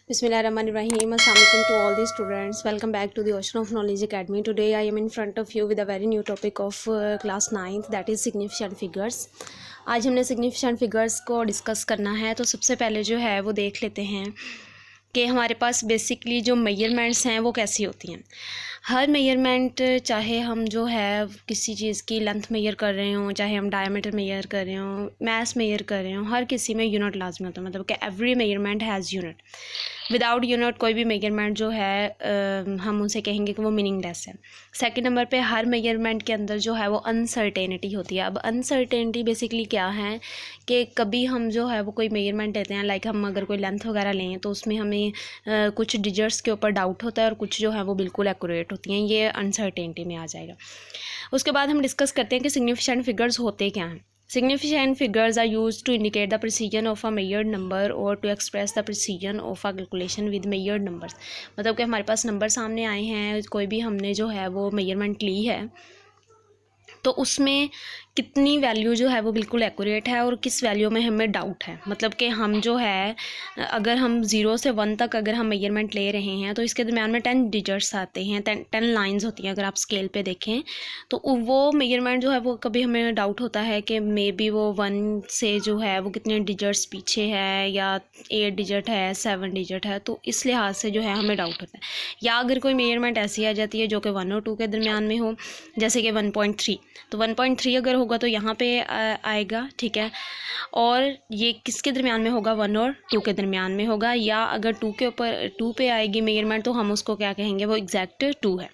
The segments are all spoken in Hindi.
Bismillahirrahmanirrahim. Assalamualaikum to all the students. Welcome back to the Ocean of Knowledge Academy. Today I am in front of you with a very new topic of class 9th, that is significant figures. आज हमने significant figures को डिस्कस करना है। तो सबसे पहले जो है वो देख लेते हैं कि हमारे पास बेसिकली जो मेजरमेंट्स हैं वो कैसी होती हैं। हर मेजरमेंट, चाहे हम जो है किसी चीज़ की लेंथ मेजर कर रहे हों, चाहे हम डायमीटर मेजर कर रहे हों, मास मेजर कर रहे हों, हर किसी में यूनिट लाजमी होता है। मतलब कि every measurement has unit. Without unit कोई भी मेजरमेंट जो है हम उनसे कहेंगे कि वो मीनिंगलेस है। सेकंड नंबर पे हर मेजरमेंट के अंदर जो है वो अनसर्टेनिटी होती है। अब अनसर्टेनिटी बेसिकली क्या है कि कभी हम जो है वो कोई मेजरमेंट लेते हैं, लाइक हम अगर कोई लेंथ वगैरह लें तो उसमें हमें कुछ डिजिट्स के ऊपर डाउट होता है और कुछ जो है वो बिल्कुल एक्यूरेट होती हैं। ये अनसर्टेनिटी में आ जाएगा। उसके बाद हम डिस्कस करते हैं कि सिग्निफिकेंट फिगर्स होते क्या हैं। Significant figures are used to indicate the precision of a measured number or to express the precision of a calculation with measured numbers। मतलब कि हमारे पास नंबर सामने आए हैं, कोई भी हमने जो है वो मेजरमेंट ली है तो उसमें कितनी वैल्यू जो है वो बिल्कुल एक्यूरेट है और किस वैल्यू में हमें डाउट है। मतलब कि हम जो है अगर हम 0 से 1 तक अगर हम मेजरमेंट ले रहे हैं तो इसके दरम्यान में 10 डिजिट्स आते हैं, 10 लाइंस होती हैं। अगर आप स्केल पे देखें तो वो मेजरमेंट जो है वो कभी हमें डाउट होता है कि मे बी वो 1 से जो है वो कितने डिजिट्स पीछे है, या 8 डिजिट है, 7 डिजिट है, तो इस लिहाज से जो है हमें डाउट होता है। या अगर कोई मेजरमेंट ऐसी आ जाती है जो कि 1 और 2 के दरम्यान में हो, जैसे कि 1.3, तो 1.3 अगर होगा तो यहाँ पे आएगा, ठीक है। और ये किसके दरमियान में होगा? 1 और 2 के दरमियान में होगा। या अगर 2 के ऊपर 2 पे आएगी मेजरमेंट तो हम उसको क्या कहेंगे? वो एग्जैक्ट 2 है।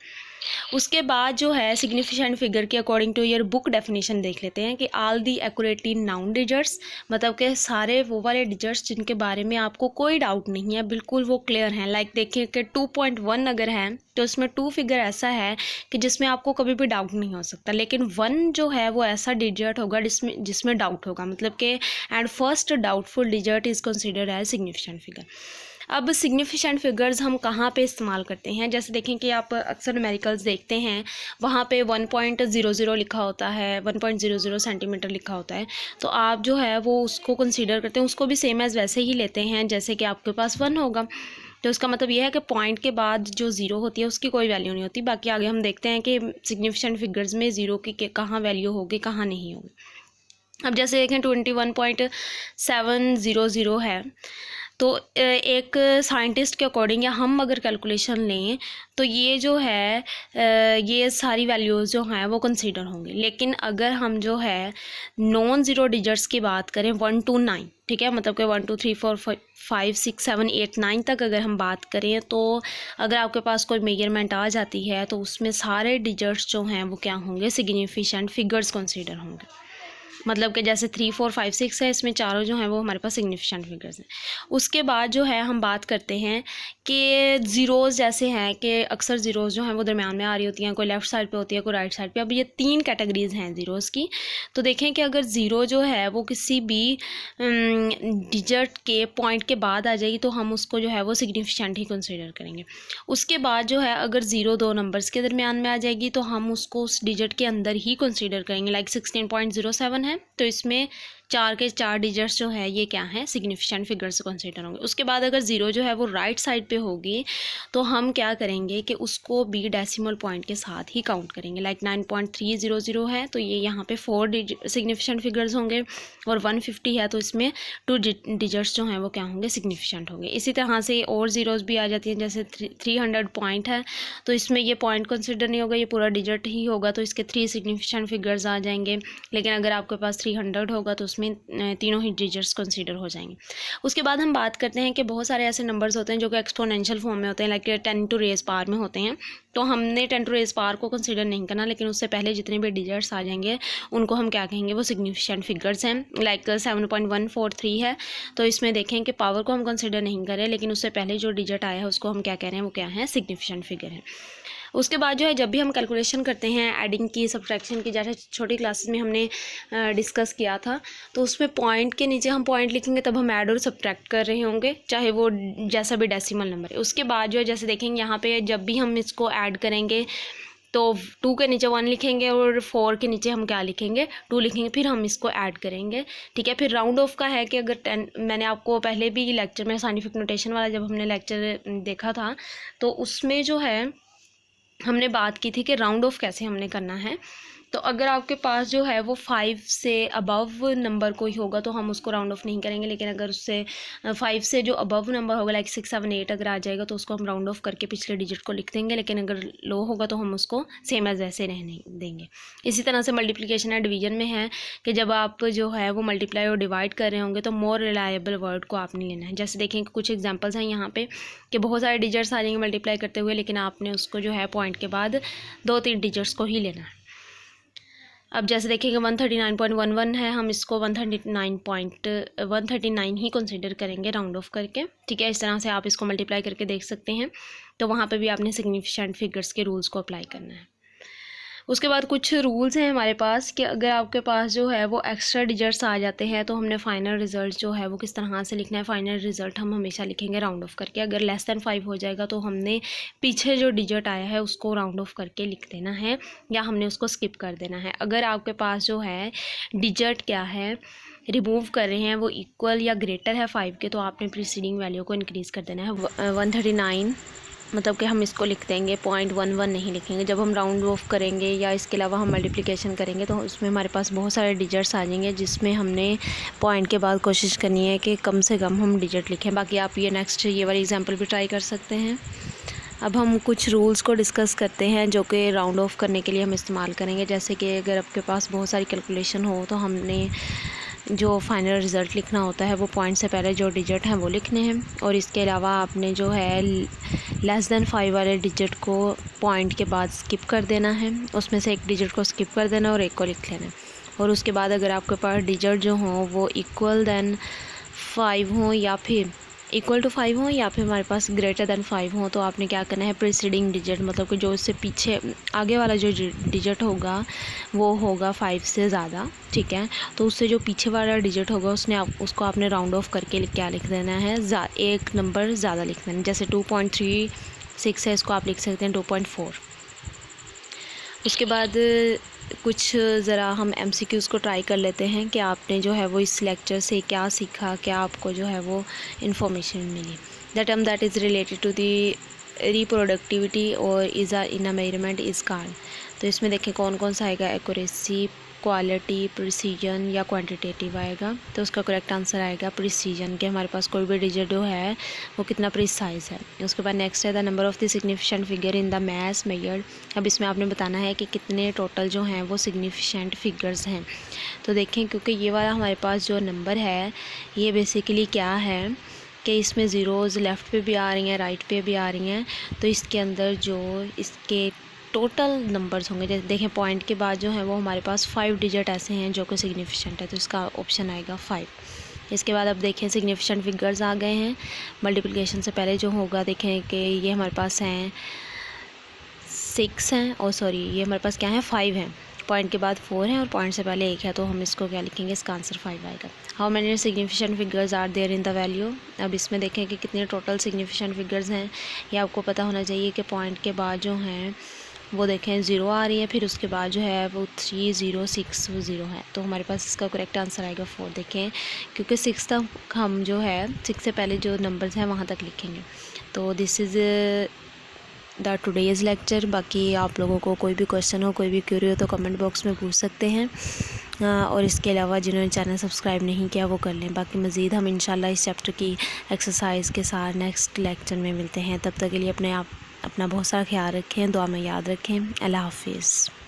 उसके बाद जो है सिग्निफिकेंट फिगर के according to your book definition देख लेते हैं कि all the accurately known digits, मतलब कि सारे वो वाले डिजिट्स जिनके बारे में आपको कोई डाउट नहीं है, बिल्कुल वो क्लियर हैं। लाइक देखिए कि 2.1 अगर है तो उसमें 2 फिगर ऐसा है कि जिसमें आपको कभी भी डाउट नहीं हो सकता, लेकिन 1 जो है वो ऐसा डिजिट होगा जिसमें डाउट होगा। मतलब कि and first doubtful digit is considered as significant figure. अब सिग्निफिकेंट फिगर्स हम कहाँ पे इस्तेमाल करते हैं? जैसे देखें कि आप अक्सर न्यूमेरिकल्स देखते हैं, वहाँ पे 1.00 लिखा होता है, 1.00 सेंटीमीटर लिखा होता है, तो आप जो है वो उसको कंसीडर करते हैं, उसको भी सेम एज़ वैसे ही लेते हैं जैसे कि आपके पास 1 होगा। तो उसका मतलब ये है कि पॉइंट के बाद जो 0 होती है उसकी कोई वैल्यू नहीं होती। बाकी आगे हम देखते हैं कि सिग्निफिकेंट फिगर्स में 0 की कहाँ वैल्यू होगी, कहाँ नहीं होगी। अब जैसे देखें 21.700 है, तो एक साइंटिस्ट के अकॉर्डिंग या हम अगर कैलकुलेशन लें तो ये जो है ये सारी वैल्यूज़ जो हैं वो कंसीडर होंगी। लेकिन अगर हम जो है नॉन ज़ीरो डिजिट्स की बात करें 1 to 9, ठीक है, मतलब कि 1 2 3 4 5 6 7 8 9 तक अगर हम बात करें तो अगर आपके पास कोई मेजरमेंट आ जाती है तो उसमें सारे डिजिट्स जो हैं वो क्या होंगे? सिग्निफिकेंट फिगर्स कंसीडर होंगे। मतलब कि जैसे 3 4 5 6 है, इसमें चारों जो हैं वो हमारे पास सिग्निफिकेंट फिगर्स हैं। उसके बाद जो है हम बात करते हैं कि ज़ीरोज़ जैसे हैं कि अक्सर ज़ीरोज़ जो हैं वो दरमियान में आ रही होती हैं, कोई लेफ़्ट साइड पे होती है, कोई राइट साइड पे। अब ये 3 कैटेगरीज़ हैं ज़ीरोज़ की। तो देखें कि अगर ज़ीरो जो है वो किसी भी डिजिट के पॉइंट के बाद आ जाएगी तो हम उसको जो है वो सिग्निफिकेंट ही कंसिडर करेंगे। उसके बाद जो है अगर 0 2 नंबर्स के दरमियान में आ जाएगी तो हम उसको उस डिजिट के अंदर ही कंसिडर करेंगे। लाइक 16.07 है तो इसमें 4 के 4 डिजिट्स जो है ये क्या है? सिग्निफिकेंट फिगर्स कंसिडर होंगे। उसके बाद अगर 0 जो है वो राइट साइड पे होगी तो हम क्या करेंगे कि उसको भी डेसिमल पॉइंट के साथ ही काउंट करेंगे। लाइक 9.300 है तो ये यहाँ पे 4 सिग्निफिकेंट फिगर्स होंगे, और 150 है तो इसमें 2 डिजिट्स जो हैं वो क्या होंगे? सिग्निफिकेंट होंगे। इसी तरह से और ज़ीरोज़ भी आ जाती हैं, जैसे 300 पॉइंट है तो इसमें ये पॉइंट कंसिडर नहीं होगा, ये पूरा डिजिट ही होगा, तो इसके 3 सिग्निफिकेंट फिगर्स आ जाएंगे। लेकिन अगर आपके पास 300 होगा तो उसमें तीनों ही डिजिट्स कंसीडर हो जाएंगे। उसके बाद हम बात करते हैं कि बहुत सारे ऐसे नंबर्स होते हैं जो कि एक्सपोनेंशियल फॉर्म में होते हैं, लाइक 10 टू रेज़ पावर में होते हैं। तो हमने 10 टू रेज़ पावर को कंसीडर नहीं करना, लेकिन उससे पहले जितने भी डिजिट्स आ जाएंगे उनको हम क्या कहेंगे? वो सिग्निफिकेंट फिगर्स हैं। लाइक 7.143 है तो इसमें देखें कि पावर को हम कंसीडर नहीं करें, लेकिन उससे पहले जो डिजिट आया है उसको हम क्या कह रहे हैं? वो क्या है? सिग्निफिकेंट फिगर है। उसके बाद जो है जब भी हम कैलकुलेशन करते हैं एडिंग की, सब्ट्रैक्शन की, जैसे छोटी क्लासेस में हमने डिस्कस किया था, तो उसमें पॉइंट के नीचे हम पॉइंट लिखेंगे तब हम ऐड और सब्ट्रैक्ट कर रहे होंगे, चाहे वो जैसा भी डेसिमल नंबर है। उसके बाद जो है जैसे देखेंगे यहाँ पे जब भी हम इसको ऐड करेंगे तो 2 के नीचे 1 लिखेंगे और 4 के नीचे हम क्या लिखेंगे, 2 लिखेंगे, फिर हम इसको ऐड करेंगे, ठीक है। फिर राउंड ऑफ का है कि अगर 10, मैंने आपको पहले भी लेक्चर में साइंटिफिक नोटेशन वाला जब हमने लेक्चर देखा था तो उसमें जो है हमने बात की थी कि राउंड ऑफ कैसे हमने करना है। तो अगर आपके पास जो है वो 5 से अबव नंबर कोई होगा तो हम उसको राउंड ऑफ नहीं करेंगे, लेकिन अगर उससे 5 से जो अबव नंबर होगा लाइक 6, 7, 8 अगर आ जाएगा तो उसको हम राउंड ऑफ करके पिछले डिजिट को लिख देंगे, लेकिन अगर लो होगा तो हम उसको सेम एज वैसे रहने देंगे। इसी तरह से मल्टीप्लिकेशन या डिवीजन में है कि जब आप जो है वो मल्टीप्लाई और डिवाइड कर रहे होंगे तो मोर रिलायबल वर्ड को आपने लेना है। जैसे देखें कुछ एग्जाम्पल्स हैं यहाँ पे कि बहुत सारे डिजिट्स आ जाएंगे मल्टीप्लाई करते हुए, लेकिन आपने उसको जो है पॉइंट के बाद 2-3 डिजिट्स को ही लेना है। अब जैसे देखेंगे 139.11 है, हम इसको 139 ही कंसीडर करेंगे राउंड ऑफ करके, ठीक है। इस तरह से आप इसको मल्टीप्लाई करके देख सकते हैं। तो वहाँ पे भी आपने सिग्निफिकेंट फिगर्स के रूल्स को अप्लाई करना है। उसके बाद कुछ रूल्स हैं हमारे पास कि अगर आपके पास जो है वो एक्स्ट्रा डिजिट्स आ जाते हैं तो हमने फाइनल रिजल्ट जो है वो किस तरह से लिखना है। फाइनल रिजल्ट हम हमेशा लिखेंगे राउंड ऑफ करके। अगर लेस दैन 5 हो जाएगा तो हमने पीछे जो डिजिट आया है उसको राउंड ऑफ करके लिख देना है या हमने उसको स्किप कर देना है। अगर आपके पास जो है डिजिट क्या है रिमूव कर रहे हैं वो इक्वल या ग्रेटर है 5 के तो आपने प्रीसीडिंग वैल्यू को इंक्रीज़ कर देना है। 139 मतलब कि हम इसको लिख देंगे 0.11 नहीं लिखेंगे। जब हम राउंड ऑफ करेंगे या इसके अलावा हम मल्टीप्लिकेशन करेंगे तो उसमें हमारे पास बहुत सारे डिजिट्स आ जाएंगे जिसमें हमने पॉइंट के बाद कोशिश करनी है कि कम से कम हम डिजिट लिखें। बाकी आप ये नेक्स्ट ये वाली एग्जांपल भी ट्राई कर सकते हैं। अब हम कुछ रूल्स को डिस्कस करते हैं जो कि राउंड ऑफ करने के लिए हम इस्तेमाल करेंगे। जैसे कि अगर आपके पास बहुत सारी कैलकुलेशन हो तो हमने जो फाइनल रिज़ल्ट लिखना होता है वो पॉइंट से पहले जो डिजिट हैं वो लिखने हैं, और इसके अलावा आपने जो है लेस दैन 5 वाले डिजिट को पॉइंट के बाद स्किप कर देना है, उसमें से एक डिजिट को स्किप कर देना और एक को लिख लेना है। और उसके बाद अगर आपके पास डिजिट जो हों वो इक्वल दैन 5 हों या फिर इक्वल टू 5 हो या फिर हमारे पास ग्रेटर दैन 5 हो तो आपने क्या करना है प्रीसीडिंग डिजिट मतलब कि जो इससे पीछे आगे वाला जो डिजिट होगा वो होगा 5 से ज़्यादा, ठीक है। तो उससे जो पीछे वाला डिजिट होगा उसको आपने राउंड ऑफ करके क्या लिख देना है, एक नंबर ज़्यादा लिख देना है। जैसे 2.36 है, इसको आप लिख सकते हैं 2.4। उसके बाद कुछ ज़रा हम MCQs को ट्राई कर लेते हैं कि आपने जो है वो इस लेक्चर से क्या सीखा, क्या आपको जो है वो इन्फॉर्मेशन मिली। The term that is related to the reproductivity और is in a measurement is called. तो इसमें देखें कौन कौन सा आएगा, एक्यूरेसी, क्वालिटी, प्रिसीजन या क्वांटिटेटिव आएगा। तो उसका करेक्ट आंसर आएगा प्रिसीजन, के हमारे पास कोई भी डिजिट जो है वो कितना प्रिसाइज है। उसके बाद नेक्स्ट है the number of the significant figure in the maths measured. अब इसमें आपने बताना है कि कितने टोटल जो हैं वो सिग्निफिकेंट फिगर्स हैं। तो देखें क्योंकि ये वाला हमारे पास जो नंबर है ये बेसिकली क्या है कि इसमें ज़ीरोज़ लेफ़्ट पे भी आ रही हैं, राइट पे भी आ रही हैं। तो इसके अंदर जो इसके टोटल नंबर्स होंगे, जैसे देखें पॉइंट के बाद जो है वो हमारे पास 5 डिजिट ऐसे हैं जो कि सिग्निफिकेंट है, तो इसका ऑप्शन आएगा 5। इसके बाद अब देखें सिग्निफिकेंट फिगर्स आ गए हैं। मल्टीप्लिकेशन से पहले जो होगा देखें कि ये हमारे पास हैं 6 हैं और सॉरी ये हमारे पास क्या है 5 हैं, पॉइंट के बाद 4 है और पॉइंट से पहले 1 है, तो हम इसको क्या लिखेंगे, इसका आंसर 5 आएगा। How many significant figures are there in the value. अब इसमें देखें कि कितने टोटल सिग्निफिकेंट फिगर्स हैं। ये आपको पता होना चाहिए कि पॉइंट के बाद जो हैं वो देखें 0 आ रही है, फिर उसके बाद जो है वो 3, 0, 6 वो 0 है, तो हमारे पास इसका करेक्ट आंसर आएगा 4। देखें क्योंकि 6 तक हम जो है 6 से पहले जो नंबर्स हैं वहाँ तक लिखेंगे। तो this is the today's lecture. बाकी आप लोगों को कोई भी क्वेश्चन हो, कोई भी क्वेरी हो तो कमेंट बॉक्स में पूछ सकते हैं, और इसके अलावा जिन्होंने चैनल सब्सक्राइब नहीं किया वो कर लें। बाकी मज़ीद हम इंशाल्लाह इस चैप्टर की एक्सरसाइज के साथ नेक्स्ट लेक्चर में मिलते हैं। तब तक के लिए अपना बहुत सारा ख्याल रखें, दुआ में याद रखें। अल्लाह हाफिज़।